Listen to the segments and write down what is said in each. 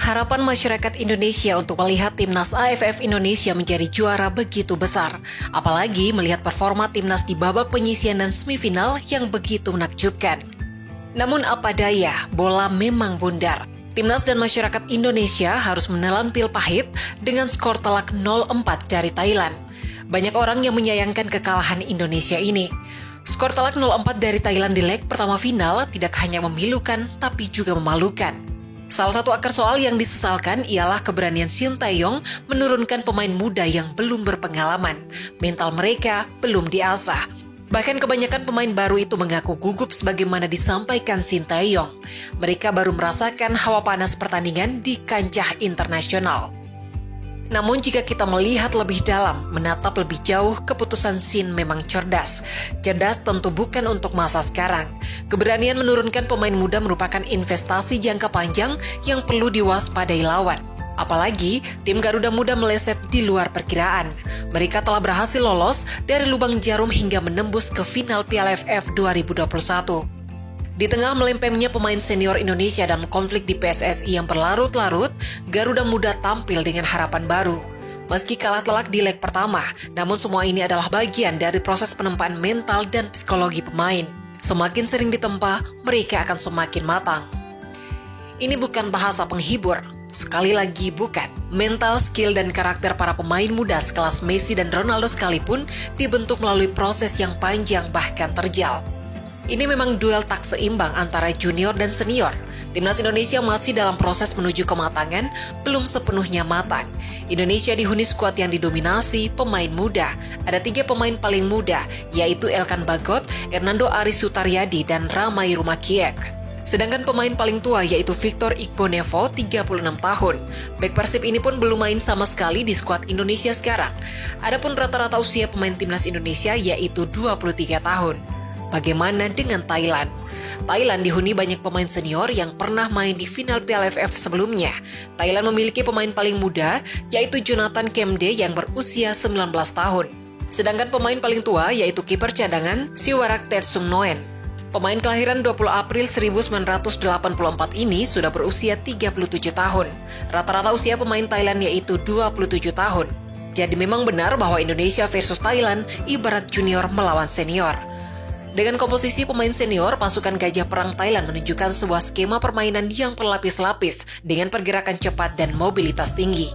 Harapan masyarakat Indonesia untuk melihat timnas AFF Indonesia menjadi juara begitu besar. Apalagi melihat performa timnas di babak penyisihan dan semifinal yang begitu menakjubkan. Namun apa daya, bola memang bundar. Timnas dan masyarakat Indonesia harus menelan pil pahit dengan skor telak 0-4 dari Thailand. Banyak orang yang menyayangkan kekalahan Indonesia ini. Skor telak 0-4 dari Thailand di leg pertama final tidak hanya memilukan tapi juga memalukan. Salah satu akar soal yang disesalkan ialah keberanian Shin Tae-yong menurunkan pemain muda yang belum berpengalaman. Mental mereka belum diasah. Bahkan kebanyakan pemain baru itu mengaku gugup sebagaimana disampaikan Shin Tae-yong. Mereka baru merasakan hawa panas pertandingan di kancah internasional. Namun jika kita melihat lebih dalam, menatap lebih jauh, keputusan Shin memang cerdas. Cerdas tentu bukan untuk masa sekarang. Keberanian menurunkan pemain muda merupakan investasi jangka panjang yang perlu diwaspadai lawan. Apalagi tim Garuda Muda meleset di luar perkiraan. Mereka telah berhasil lolos dari lubang jarum hingga menembus ke final Piala AFF 2021. Di tengah melempemnya pemain senior Indonesia dalam konflik di PSSI yang berlarut-larut, Garuda Muda tampil dengan harapan baru. Meski kalah telak di leg pertama, namun semua ini adalah bagian dari proses penempaan mental dan psikologi pemain. Semakin sering ditempa, mereka akan semakin matang. Ini bukan bahasa penghibur, sekali lagi bukan. Mental, skill, dan karakter para pemain muda sekelas Messi dan Ronaldo sekalipun dibentuk melalui proses yang panjang bahkan terjal. Ini memang duel tak seimbang antara junior dan senior. Timnas Indonesia masih dalam proses menuju kematangan, belum sepenuhnya matang. Indonesia dihuni skuad yang didominasi pemain muda. Ada 3 pemain paling muda, yaitu Elkan Bagot, Hernando Aris Sutaryadi, dan Ramai Rumakiek. Sedangkan pemain paling tua yaitu Victor Igbonevo, 36 tahun. Bek Persib ini pun belum main sama sekali di skuad Indonesia sekarang. Adapun rata-rata usia pemain timnas Indonesia yaitu 23 tahun. Bagaimana dengan Thailand? Thailand dihuni banyak pemain senior yang pernah main di final Piala AFF sebelumnya. Thailand memiliki pemain paling muda, yaitu Jonathan Kemde yang berusia 19 tahun. Sedangkan pemain paling tua yaitu kiper cadangan Siwarak Tetsung Noen. Pemain kelahiran 20 April 1984 ini sudah berusia 37 tahun. Rata-rata usia pemain Thailand yaitu 27 tahun. Jadi memang benar bahwa Indonesia versus Thailand ibarat junior melawan senior. Dengan komposisi pemain senior, pasukan Gajah Perang Thailand menunjukkan sebuah skema permainan yang berlapis-lapis dengan pergerakan cepat dan mobilitas tinggi.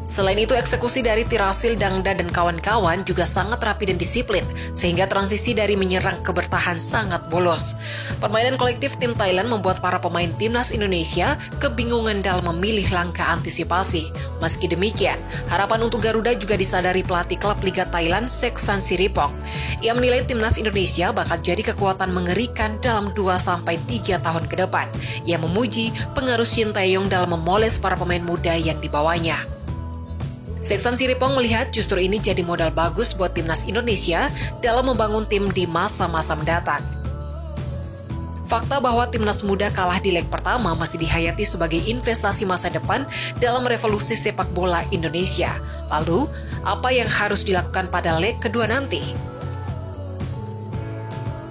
Selain itu, eksekusi dari Tirasil, Dangda, dan kawan-kawan juga sangat rapi dan disiplin, sehingga transisi dari menyerang ke bertahan sangat bolos. Permainan kolektif tim Thailand membuat para pemain timnas Indonesia kebingungan dalam memilih langkah antisipasi. Meski demikian, harapan untuk Garuda juga disadari pelatih klub Liga Thailand, Seksan Siripong. Ia menilai timnas Indonesia bakal jadi kekuatan mengerikan dalam 2-3 tahun ke depan. Ia memuji pengaruh Shin Tae-yong dalam memoles para pemain muda yang dibawanya. Seksan Siripong melihat justru ini jadi modal bagus buat timnas Indonesia dalam membangun tim di masa-masa mendatang. Fakta bahwa timnas muda kalah di leg pertama masih dihayati sebagai investasi masa depan dalam revolusi sepak bola Indonesia. Lalu, apa yang harus dilakukan pada leg kedua nanti?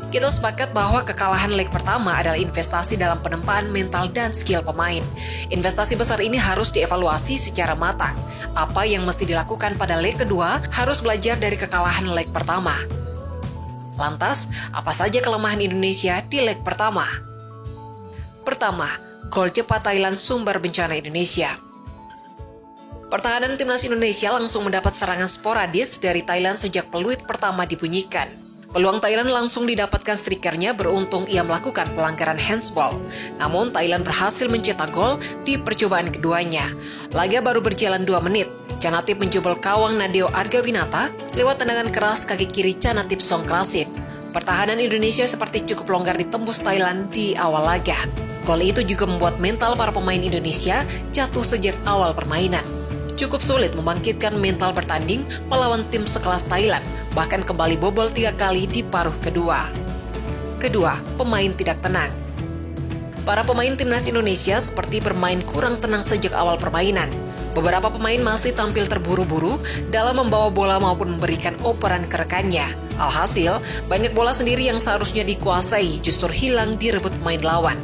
Kita sepakat bahwa kekalahan leg pertama adalah investasi dalam penempaan mental dan skill pemain. Investasi besar ini harus dievaluasi secara matang. Apa yang mesti dilakukan pada leg kedua harus belajar dari kekalahan leg pertama. Lantas, apa saja kelemahan Indonesia di leg pertama? Pertama, gol cepat Thailand sumber bencana Indonesia. Pertahanan timnas Indonesia langsung mendapat serangan sporadis dari Thailand sejak peluit pertama dibunyikan. Peluang Thailand langsung didapatkan strikernya, beruntung ia melakukan pelanggaran handsball. Namun Thailand berhasil mencetak gol di percobaan keduanya. Laga baru berjalan 2 menit. Canatip menjebol gawang Nadeo Argawinata lewat tendangan keras kaki kiri Canatip Songkrasin. Pertahanan Indonesia seperti cukup longgar ditembus Thailand di awal laga. Gol itu juga membuat mental para pemain Indonesia jatuh sejak awal permainan. Cukup sulit membangkitkan mental bertanding melawan tim sekelas Thailand, bahkan kembali bobol 3 kali di paruh kedua. Kedua, pemain tidak tenang. Para pemain timnas Indonesia seperti bermain kurang tenang sejak awal permainan. Beberapa pemain masih tampil terburu-buru dalam membawa bola maupun memberikan operan ke rekannya. Alhasil, banyak bola sendiri yang seharusnya dikuasai justru hilang direbut pemain lawan.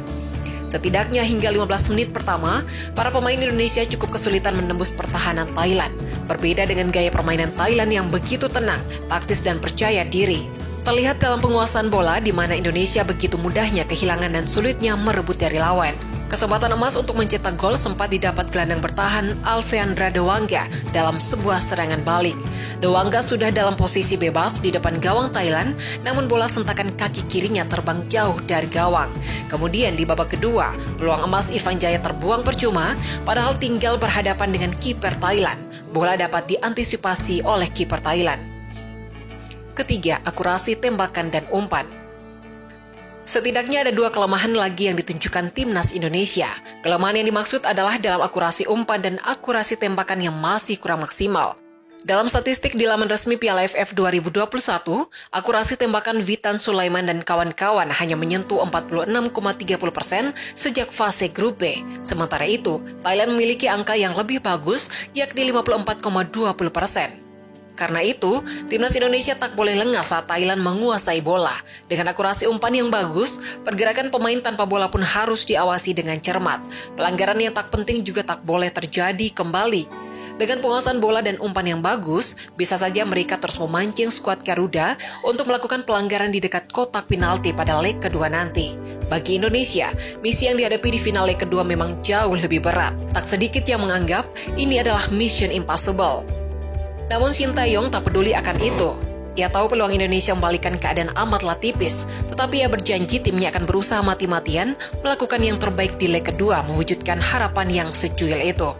Setidaknya hingga 15 menit pertama, para pemain Indonesia cukup kesulitan menembus pertahanan Thailand. Berbeda dengan gaya permainan Thailand yang begitu tenang, taktis dan percaya diri. Terlihat dalam penguasaan bola di mana Indonesia begitu mudahnya kehilangan dan sulitnya merebut dari lawan. Kesempatan emas untuk mencetak gol sempat didapat gelandang bertahan Alfeandra Dewangga dalam sebuah serangan balik. Dewangga sudah dalam posisi bebas di depan gawang Thailand, namun bola sentakan kaki kirinya terbang jauh dari gawang. Kemudian di babak kedua, peluang emas Irfan Jaya terbuang percuma, padahal tinggal berhadapan dengan kiper Thailand. Bola dapat diantisipasi oleh kiper Thailand. Ketiga, akurasi tembakan dan umpan. Setidaknya ada 2 kelemahan lagi yang ditunjukkan timnas Indonesia. Kelemahan yang dimaksud adalah dalam akurasi umpan dan akurasi tembakan yang masih kurang maksimal. Dalam statistik di laman resmi Piala AFF 2021, akurasi tembakan Witan Sulaiman dan kawan-kawan hanya menyentuh 46,30% sejak fase grup B. Sementara itu, Thailand memiliki angka yang lebih bagus, yakni 54,20%. Karena itu, timnas Indonesia tak boleh lengah saat Thailand menguasai bola. Dengan akurasi umpan yang bagus, pergerakan pemain tanpa bola pun harus diawasi dengan cermat. Pelanggaran yang tak penting juga tak boleh terjadi kembali. Dengan penguasaan bola dan umpan yang bagus, bisa saja mereka terus memancing skuad Garuda untuk melakukan pelanggaran di dekat kotak penalti pada leg kedua nanti. Bagi Indonesia, misi yang dihadapi di final leg kedua memang jauh lebih berat. Tak sedikit yang menganggap ini adalah mission impossible. Namun Shin Tae-yong tak peduli akan itu. Ia tahu peluang Indonesia membalikkan keadaan amatlah tipis, tetapi ia berjanji timnya akan berusaha mati-matian melakukan yang terbaik di leg kedua mewujudkan harapan yang secuil itu.